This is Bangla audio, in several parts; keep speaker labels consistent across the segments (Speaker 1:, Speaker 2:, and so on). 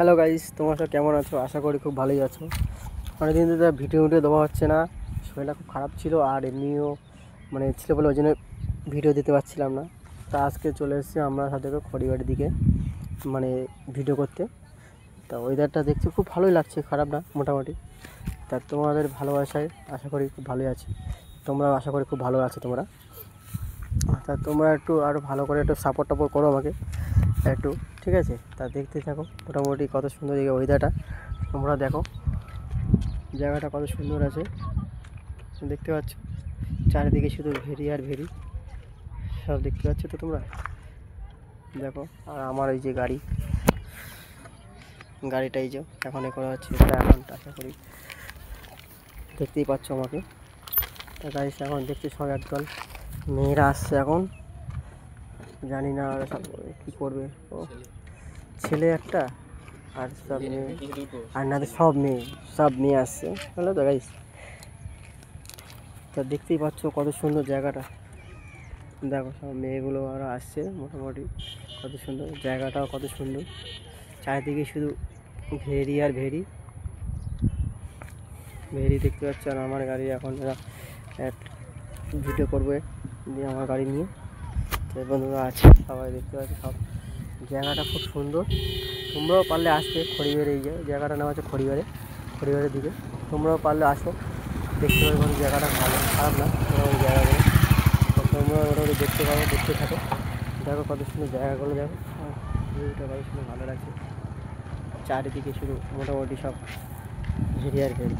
Speaker 1: হ্যালো গাইস, তোমরা সব কেমন আছো? আশা করি খুব ভালোই আছো। অনেকদিন ধরে ভিডিও দেওয়া হচ্ছে না, শরীরটা খুব খারাপ ছিল আর এমনিও ছিল বলে ওই জন্য ভিডিও দিতে পারছিলাম না। তা আজকে চলে এসেছি আমরা সাথে খড়িবাড়ির দিকে ভিডিও করতে। তা ওয়েদারটা দেখছি খুব ভালোই লাগছে, খারাপ না মোটামুটি। তা তোমাদের ভালোবাসায় আশা করি খুব ভালোই আছে, তোমরাও আশা করি খুব ভালো আছো তোমরা। তা তোমরা একটু আরও ভালো করে একটু সাপোর্ট করো আমাকে একটু, ঠিক আছে? তা দেখতে থাকো মোটামুটি কত সুন্দর এই ওয়েদারটা, তোমরা দেখো জায়গাটা কত সুন্দর আছে। দেখতে পাচ্ছ চারিদিকে শুধু ভেরি আর ভেরি, সব দেখতে পাচ্ছ তো তোমরা। দেখো আর আমার এই যে গাড়িটা এই যে এখন করা হচ্ছে, এখন আশা করি দেখতেই পাচ্ছ আমাকে। তা গাড়ি এখন দেখছি সব একদল মেয়েরা আসছে এখন, জানি না ওরা সব কী করবে। ও ছেলে একটা আর সব মেয়ে, আর না সব মেয়ে আসছে, হলো তো গাইস। তা দেখতেই পাচ্ছ কত সুন্দর জায়গাটা, দেখো সব মেয়েগুলো আরও আসছে মোটামুটি, কত সুন্দর জায়গাটাও কত সুন্দর, চারিদিকে শুধু ভেরি আর ভেরি দেখতে পাচ্ছ। আর আমার গাড়ি এখন ভিডিও করবে দিয়ে আমার গাড়ি নিয়ে, তো বন্ধুরা আছে সবাই দেখতে পাচ্ছি। সব জায়গাটা খুব সুন্দর, তোমরাও পারলে আসতে খড়িবাড়ি, এই জায়গাটার নাম আছে খড়িবাড়ির দিকে, তোমরাও পারলে আসো, দেখতে পাবে কোনো জায়গাটা ভালো, খারাপ না ওই জায়গাগুলো। তোমরা মোটামুটি দেখতে পাবো, দেখতে থাকো, দেখো কত সুন্দর জায়গাগুলো, দেখো ভিউটা কত সুন্দর ভালো লাগছে। চারিদিকে শুধু মোটামুটি সব ঘেরি আর ঘেরি।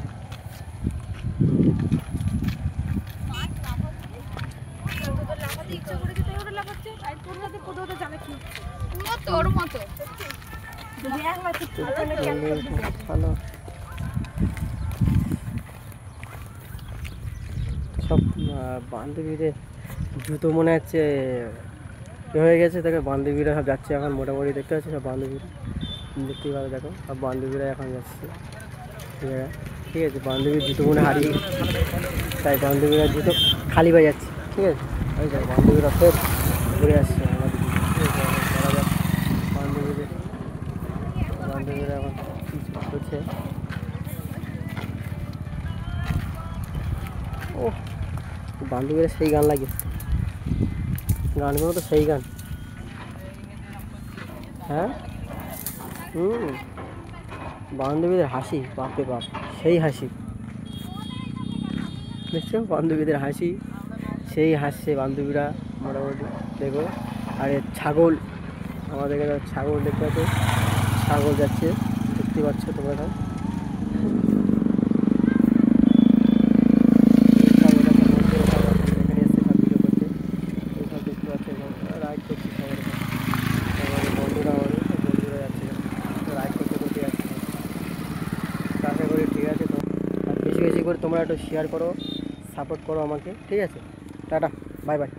Speaker 1: ভালো সব বান্ধবীদের জুতো মনে হচ্ছে হয়ে গেছে, দেখো বান্ধবীরা সব যাচ্ছে এখন মোটামুটি, দেখতে পাচ্ছি সব বান্ধবীরা দেখতেই পাবে, দেখো সব বান্ধবীরা এখন যাচ্ছে, ঠিক আছে? বান্ধবীর জুতো মনে হারিয়ে, তাই বান্ধবীরা জুতো খালি পায়ে যাচ্ছে, ঠিক আছে? ওই দেখ বান্ধবীরা ফের ঘুরে আসছে আমাদের, ঠিক আছে? বান্ধবীরা এখন করছে। ও বান্ধবীরা সেই গান লাগিয়েছে, গানগুলো তো সেই গান। হ্যাঁ বান্ধবীদের হাসি, বাপরে বাপ, সেই হাসি দেখছো, বান্ধবীদের হাসি, সেই হাসছে বান্ধবীরা মোটামুটি, দেখো। আর ছাগল, আমাদের এখানে ছাগল দেখতে পাচ্ছ, ছাগল যাচ্ছে, দেখতে পাচ্ছ তোমরা। এখানে এসে সব ভিডিও করতে, এইসব দেখতে পাচ্ছ, রাইড করছি সবার, বন্ধুরা যাচ্ছে রাইড করতে যাচ্ছে। আশা করি ঠিক আছে, তো আর বেশি বেশি করে তোমরা একটু শেয়ার করো, সাপোর্ট করো আমাকে, ঠিক আছে? Tata, bye bye.